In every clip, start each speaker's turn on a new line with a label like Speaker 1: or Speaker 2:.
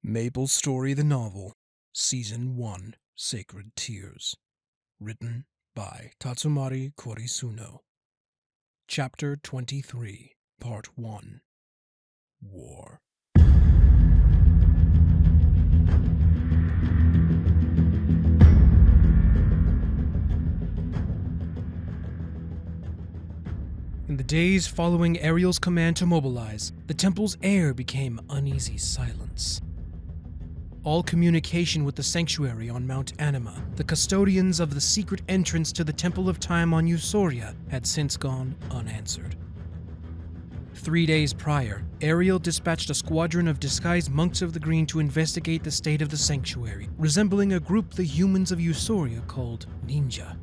Speaker 1: Maplestory the Novel, Season 1, Sacred Tears. Written by Tatsumari Korisuno. Chapter 23, Part 1. War. In the days following Ariel's command to mobilize, the temple's air became uneasy silence. All communication with the sanctuary on Mount Anima, the custodians of the secret entrance to the Temple of Time on Eusoria, had since gone unanswered. 3 days prior, Ariel dispatched a squadron of disguised monks of the green to investigate the state of the sanctuary, resembling a group the humans of Eusoria called Ninja.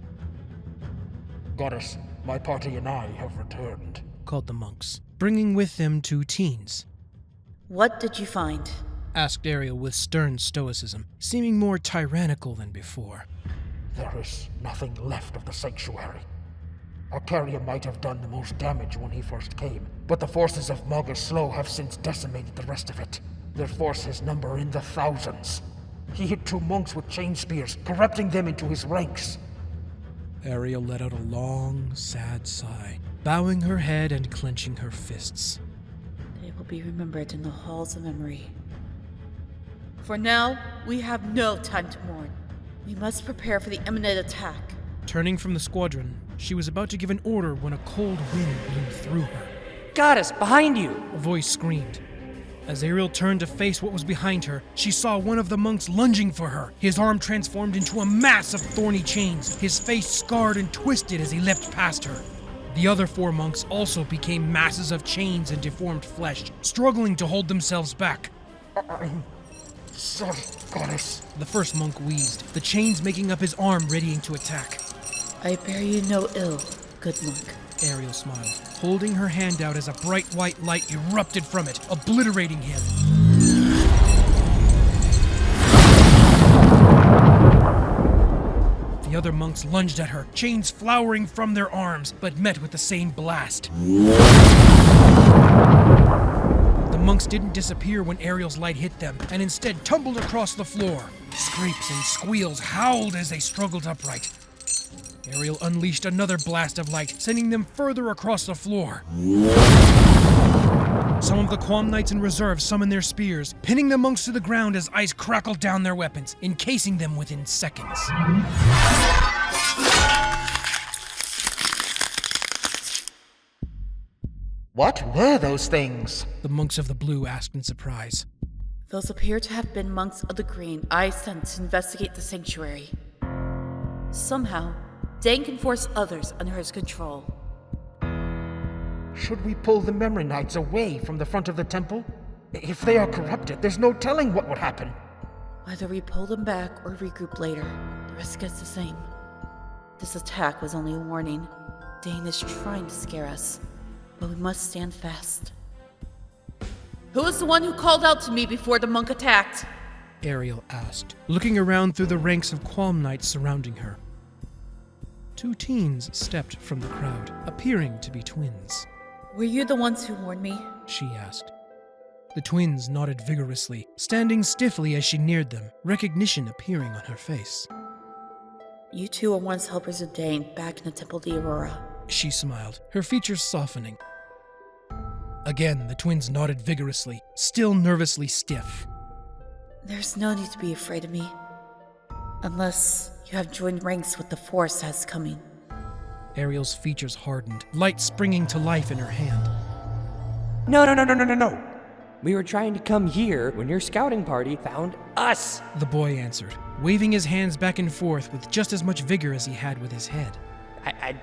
Speaker 2: Goddess, my party and I have returned,
Speaker 1: called the monks, bringing with them 2 teens.
Speaker 3: What did you find?
Speaker 1: Asked Ariel with stern stoicism, seeming more tyrannical than before.
Speaker 2: There is nothing left of the sanctuary. Our carrier might have done the most damage when he first came, but the forces of Mogger Slow have since decimated the rest of it. Their forces number in the thousands. He hit 2 monks with chain spears, corrupting them into his ranks.
Speaker 1: Ariel let out a long, sad sigh, bowing her head and clenching her fists.
Speaker 3: They will be remembered in the halls of memory. For now, we have no time to mourn. We must prepare for the imminent attack.
Speaker 1: Turning from the squadron, she was about to give an order when a cold wind blew through her.
Speaker 4: Goddess, behind you!
Speaker 1: A voice screamed. As Ariel turned to face what was behind her, she saw one of the monks lunging for her. His arm transformed into a mass of thorny chains, his face scarred and twisted as he leapt past her. The other 4 monks also became masses of chains and deformed flesh, struggling to hold themselves back.
Speaker 2: I'm sorry, Goddess.
Speaker 1: The first monk wheezed, the chains making up his arm readying to attack.
Speaker 3: I bear you no ill, good monk.
Speaker 1: Ariel smiled, holding her hand out as a bright white light erupted from it, obliterating him. The other monks lunged at her, chains flowering from their arms, but met with the same blast. The monks didn't disappear when Ariel's light hit them, and instead tumbled across the floor. Scrapes and squeals howled as they struggled upright. Ariel unleashed another blast of light, sending them further across the floor. Some of the Quam Knights in reserve summoned their spears, pinning the monks to the ground as ice crackled down their weapons, encasing them within seconds.
Speaker 2: What were those things?
Speaker 1: The monks of the blue asked in surprise.
Speaker 3: Those appear to have been monks of the green I sent to investigate the sanctuary. Somehow, Dane can force others under his control.
Speaker 2: Should we pull the Memory Knights away from the front of the temple? If they are corrupted, there's no telling what would happen.
Speaker 3: Whether we pull them back or regroup later, the risk is the same. This attack was only a warning. Dane is trying to scare us, but we must stand fast. Who was the one who called out to me before the monk attacked?
Speaker 1: Ariel asked, looking around through the ranks of Quam Knights surrounding her. 2 teens stepped from the crowd, appearing to be twins.
Speaker 3: Were you the ones who warned me?
Speaker 1: She asked. The twins nodded vigorously, standing stiffly as she neared them, recognition appearing on her face.
Speaker 3: You 2 were once helpers of Dane back in the Temple de Aurora.
Speaker 1: She smiled, her features softening. Again, the twins nodded vigorously, still nervously stiff.
Speaker 3: There's no need to be afraid of me. Unless you have joined ranks with the force that's coming.
Speaker 1: Ariel's features hardened, light springing to life in her hand.
Speaker 4: No. We were trying to come here when your scouting party found us.
Speaker 1: The boy answered, waving his hands back and forth with just as much vigor as he had with his head.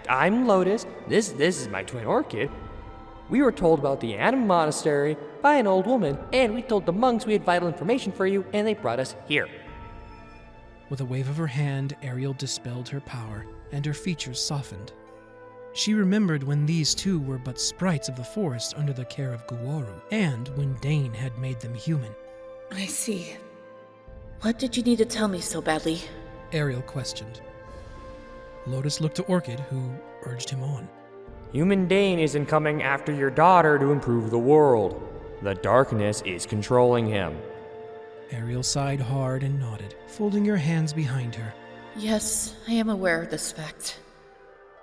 Speaker 4: I'm Lotus. This is my twin Orchid. We were told about the Anthem monastery by an old woman, and we told the monks we had vital information for you, and they brought us here.
Speaker 1: With a wave of her hand, Ariel dispelled her power, and her features softened. She remembered when these 2 were but sprites of the forest under the care of Guwaru, and when Dane had made them human.
Speaker 3: I see. What did you need to tell me so badly?
Speaker 1: Ariel questioned. Lotus looked to Orchid, who urged him on.
Speaker 4: Human Dane isn't coming after your daughter to improve the world. The darkness is controlling him.
Speaker 1: Ariel sighed hard and nodded, folding her hands behind her.
Speaker 3: Yes, I am aware of this fact.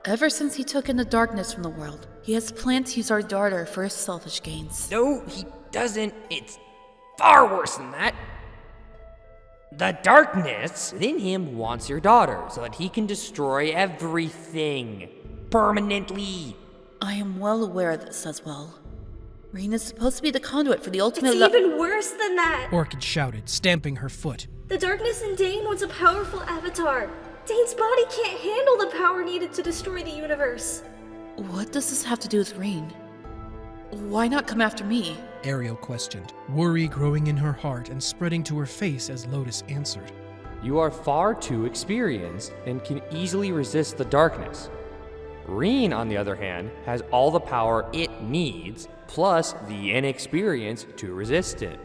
Speaker 3: Ever since he took in the darkness from the world, he has planned to use our daughter for his selfish gains.
Speaker 4: No, he doesn't. It's far worse than that. The darkness within him wants your daughter so that he can destroy everything permanently.
Speaker 3: I am well aware of this as well. Rhinne is supposed to be the conduit for the ultimate
Speaker 5: It's even worse than that!
Speaker 1: Orchid shouted, stamping her foot.
Speaker 5: The darkness in Dane wants a powerful avatar. Dane's body can't handle the power needed to destroy the universe.
Speaker 3: What does this have to do with Rhinne? Why not come after me?
Speaker 1: Ariel questioned, worry growing in her heart and spreading to her face as Lotus answered.
Speaker 4: You are far too experienced and can easily resist the darkness. Rhinne, on the other hand, has all the power it needs, plus the inexperience to resist it.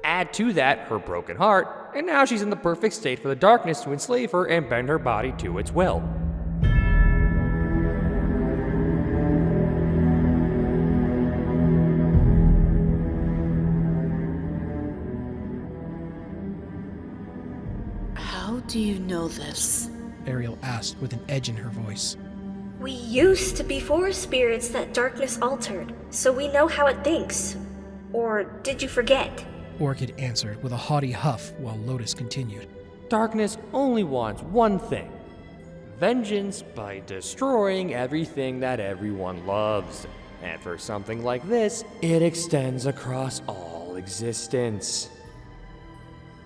Speaker 4: Add to that her broken heart, and now she's in the perfect state for the darkness to enslave her and bend her body to its will.
Speaker 3: How do you know this?
Speaker 1: Ariel asked with an edge in her voice.
Speaker 5: We used to be forest spirits that darkness altered, so we know how it thinks. Or did you forget?
Speaker 1: Orchid answered with a haughty huff while Lotus continued.
Speaker 4: Darkness only wants one thing: vengeance by destroying everything that everyone loves. And for something like this, it extends across all existence.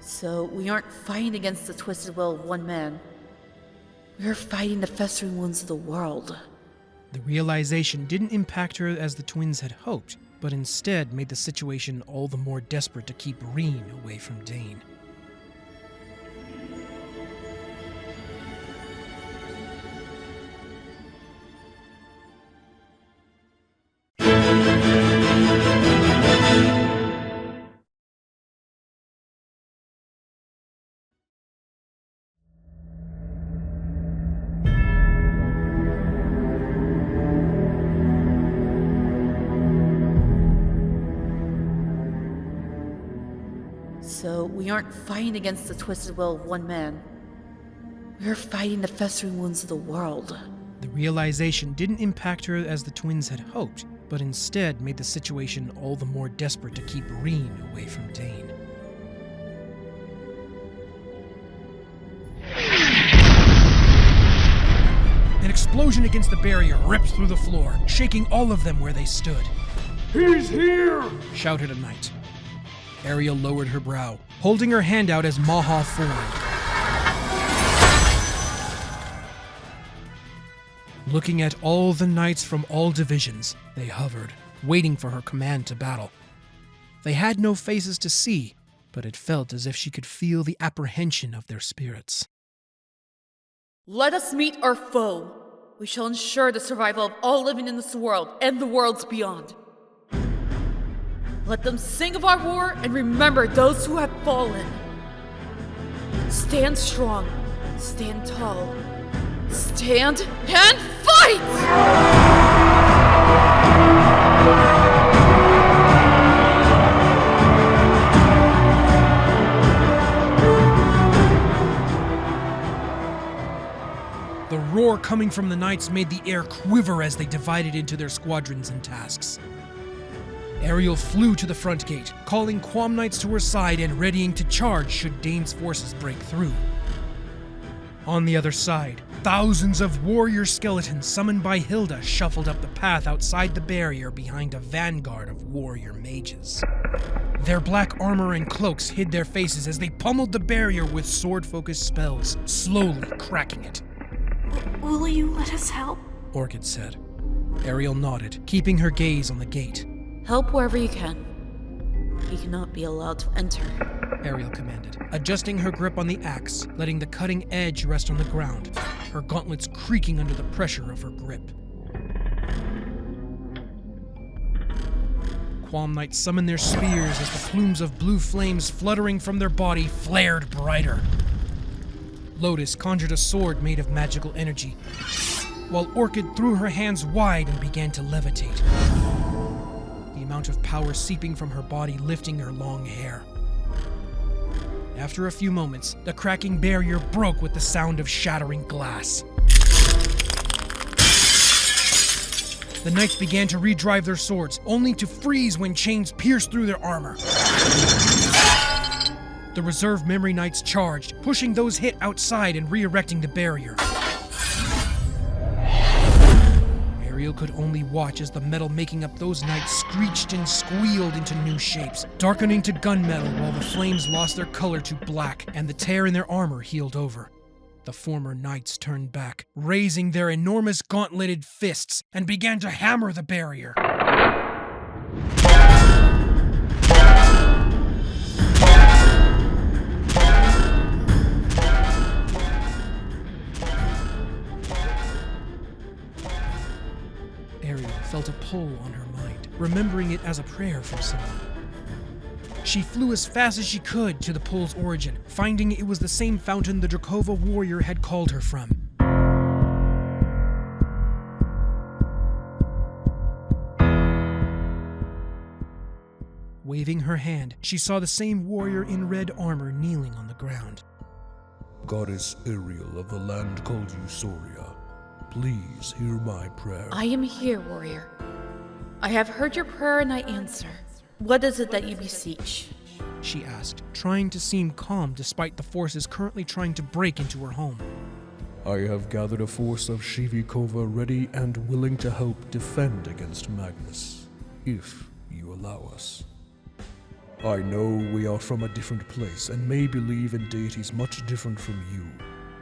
Speaker 3: So we aren't fighting against the twisted will of one man. We're fighting the festering wounds of the world.
Speaker 1: The realization didn't impact her as the twins had hoped, but instead made the situation all the more desperate to keep Rhinne away from Dane.
Speaker 3: So we aren't fighting against the twisted will of one man. We're fighting the festering wounds of the world.
Speaker 1: The realization didn't impact her as the twins had hoped, but instead made the situation all the more desperate to keep Rhinne away from Dane. An explosion against the barrier ripped through the floor, shaking all of them where they stood.
Speaker 2: He's here!
Speaker 1: Shouted a knight. Ariel lowered her brow, holding her hand out as Maha formed. Looking at all the knights from all divisions, they hovered, waiting for her command to battle. They had no faces to see, but it felt as if she could feel the apprehension of their spirits.
Speaker 3: Let us meet our foe. We shall ensure the survival of all living in this world and the worlds beyond. Let them sing of our war and remember those who have fallen. Stand strong, stand tall, stand and fight!
Speaker 1: The roar coming from the knights made the air quiver as they divided into their squadrons and tasks. Ariel flew to the front gate, calling Quam Knights to her side and readying to charge should Dane's forces break through. On the other side, thousands of warrior skeletons summoned by Hilda shuffled up the path outside the barrier behind a vanguard of warrior mages. Their black armor and cloaks hid their faces as they pummeled the barrier with sword-focused spells, slowly cracking it.
Speaker 5: Will you let us help?
Speaker 1: Orchid said. Ariel nodded, keeping her gaze on the gate.
Speaker 3: Help wherever you can. He cannot be allowed to enter.
Speaker 1: Ariel commanded, adjusting her grip on the axe, letting the cutting edge rest on the ground, her gauntlets creaking under the pressure of her grip. Quam Knights summoned their spears as the plumes of blue flames fluttering from their body flared brighter. Lotus conjured a sword made of magical energy, while Orchid threw her hands wide and began to levitate. The amount of power seeping from her body lifting her long hair. After a few moments, the cracking barrier broke with the sound of shattering glass. The knights began to redrive their swords, only to freeze when chains pierced through their armor. The reserve memory knights charged, pushing those hit outside and re-erecting the barrier. Ariel could only watch as the metal making up those knights screeched and squealed into new shapes, darkening to gunmetal while the flames lost their color to black and the tear in their armor healed over. The former knights turned back, raising their enormous gauntleted fists, and began to hammer the barrier. Ariel felt a pull on her mind, remembering it as a prayer from someone. She flew as fast as she could to the pull's origin, finding it was the same fountain the Drakova warrior had called her from. Waving her hand, she saw the same warrior in red armor kneeling on the ground.
Speaker 6: Goddess Ariel of the land called Eusoria, please hear my prayer.
Speaker 3: I am here, warrior. I have heard your prayer and I answer. What is it that you beseech?
Speaker 1: She asked, trying to seem calm despite the forces currently trying to break into her home.
Speaker 6: I have gathered a force of Shivikova ready and willing to help defend against Magnus, if you allow us. I know we are from a different place and may believe in deities much different from you,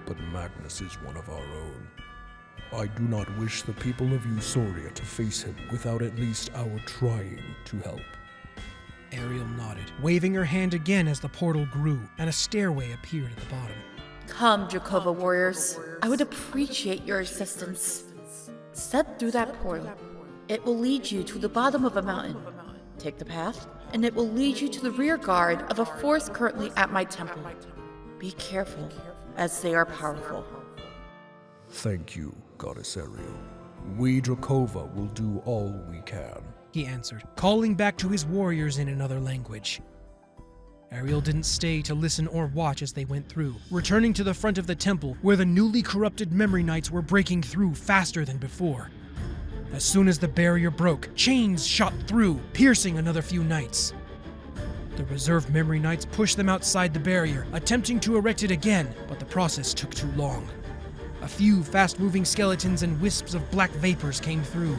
Speaker 6: but Magnus is one of our own. I do not wish the people of Eusoria to face him without at least our trying to help.
Speaker 1: Ariel nodded, waving her hand again as the portal grew and a stairway appeared at the bottom.
Speaker 3: Come, Drakova warriors. I would appreciate your assistance. Step through that portal. It will lead you to the bottom of a mountain. Take the path, and it will lead you to the rear guard of a force currently at my temple. Be careful, as they are powerful.
Speaker 6: Thank you, Goddess Ariel. We Drakova will do all we can.
Speaker 1: He answered, calling back to his warriors in another language. Ariel didn't stay to listen or watch as they went through, returning to the front of the temple where the newly corrupted memory knights were breaking through faster than before. As soon as the barrier broke, chains shot through, piercing another few knights. The reserve memory knights pushed them outside the barrier, attempting to erect it again, but the process took too long. A few fast-moving skeletons and wisps of black vapors came through.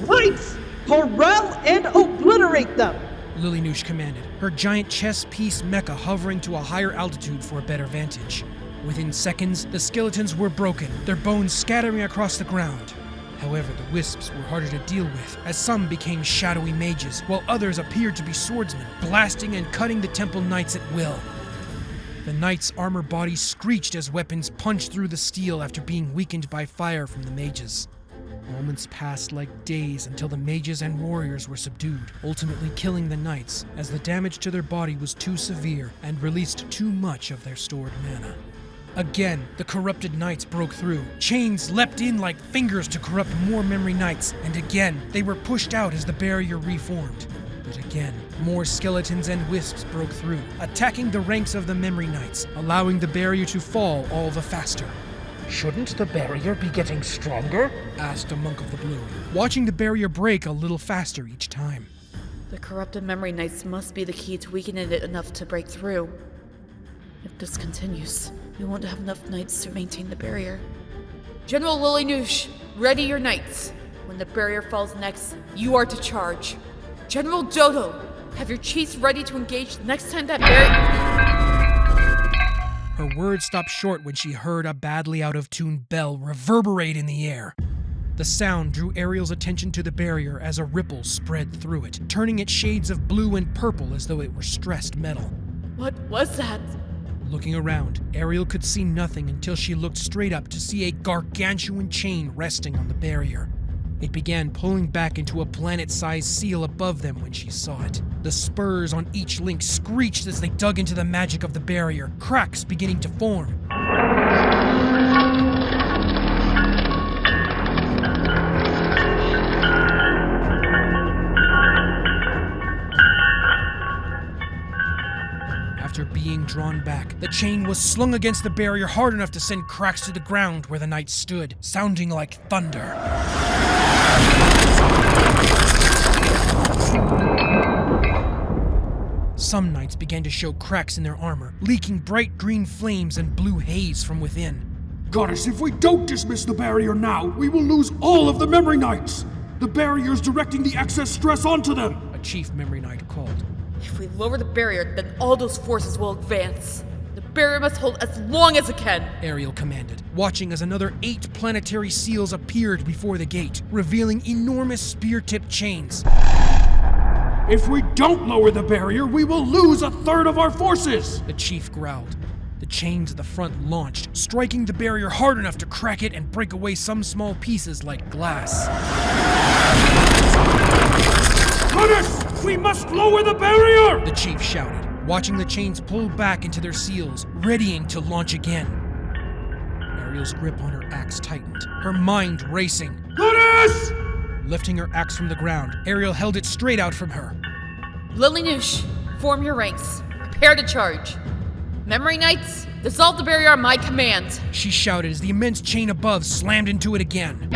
Speaker 7: Knights! Corral and obliterate them!
Speaker 1: Lilynouche commanded, her giant chess-piece mecha hovering to a higher altitude for a better vantage. Within seconds, the skeletons were broken, their bones scattering across the ground. However, the wisps were harder to deal with, as some became shadowy mages, while others appeared to be swordsmen, blasting and cutting the temple knights at will. The knights' armor bodies screeched as weapons punched through the steel after being weakened by fire from the mages. Moments passed like days until the mages and warriors were subdued, ultimately killing the knights, as the damage to their body was too severe and released too much of their stored mana. Again, the corrupted knights broke through. Chains leapt in like fingers to corrupt more memory knights, and again, they were pushed out as the barrier reformed. But again, more skeletons and wisps broke through, attacking the ranks of the memory knights, allowing the barrier to fall all the faster.
Speaker 2: Shouldn't the barrier be getting stronger?
Speaker 1: Asked a monk of the blue, watching the barrier break a little faster each time.
Speaker 3: The corrupted memory knights must be the key to weakening it enough to break through. If this continues, we won't have enough knights to maintain the barrier. General Lilynouche, ready your knights. When the barrier falls next, you are to charge. General Dodo, have your chiefs ready to engage the next time that barrier...
Speaker 1: Her words stopped short when she heard a badly out-of-tune bell reverberate in the air. The sound drew Ariel's attention to the barrier as a ripple spread through it, turning it shades of blue and purple as though it were stressed metal.
Speaker 3: What was that?
Speaker 1: Looking around, Ariel could see nothing until she looked straight up to see a gargantuan chain resting on the barrier. It began pulling back into a planet-sized seal above them when she saw it. The spurs on each link screeched as they dug into the magic of the barrier, cracks beginning to form. After being drawn back. The chain was slung against the barrier hard enough to send cracks to the ground where the knights stood, sounding like thunder. Some knights began to show cracks in their armor, leaking bright green flames and blue haze from within.
Speaker 6: Goddess, if we don't dismiss the barrier now, we will lose all of the Memory Knights! The barrier's directing the excess stress onto them!
Speaker 1: A chief Memory Knight called.
Speaker 8: If we lower the barrier, then all those forces will advance. The barrier must hold as long as it can.
Speaker 1: Ariel commanded, watching as another 8 planetary seals appeared before the gate, revealing enormous spear-tipped chains.
Speaker 6: If we don't lower the barrier, we will lose a third of our forces!
Speaker 1: The chief growled. The chains at the front launched, striking the barrier hard enough to crack it and break away some small pieces like glass.
Speaker 6: Goddess! We must lower the barrier!
Speaker 1: The chief shouted, watching the chains pull back into their seals, readying to launch again. Ariel's grip on her axe tightened, her mind racing.
Speaker 6: Goddess!
Speaker 1: Lifting her axe from the ground, Ariel held it straight out from her.
Speaker 8: Lilynouche, form your ranks. Prepare to charge. Memory Knights, dissolve the barrier on my command.
Speaker 1: She shouted as the immense chain above slammed into it again.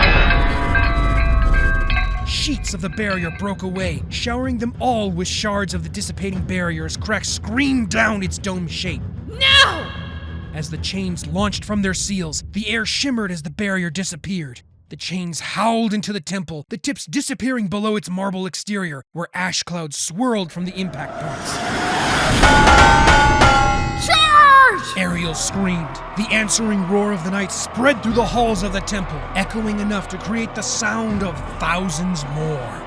Speaker 1: Sheets of the barrier broke away, showering them all with shards of the dissipating barrier as cracks screamed down its dome shape.
Speaker 8: Now!
Speaker 1: As the chains launched from their seals, the air shimmered as the barrier disappeared. The chains howled into the temple, the tips disappearing below its marble exterior, where ash clouds swirled from the impact points.
Speaker 8: Charge!
Speaker 1: Ariel screamed. The answering roar of the knights spread through the halls of the temple, echoing enough to create the sound of thousands more.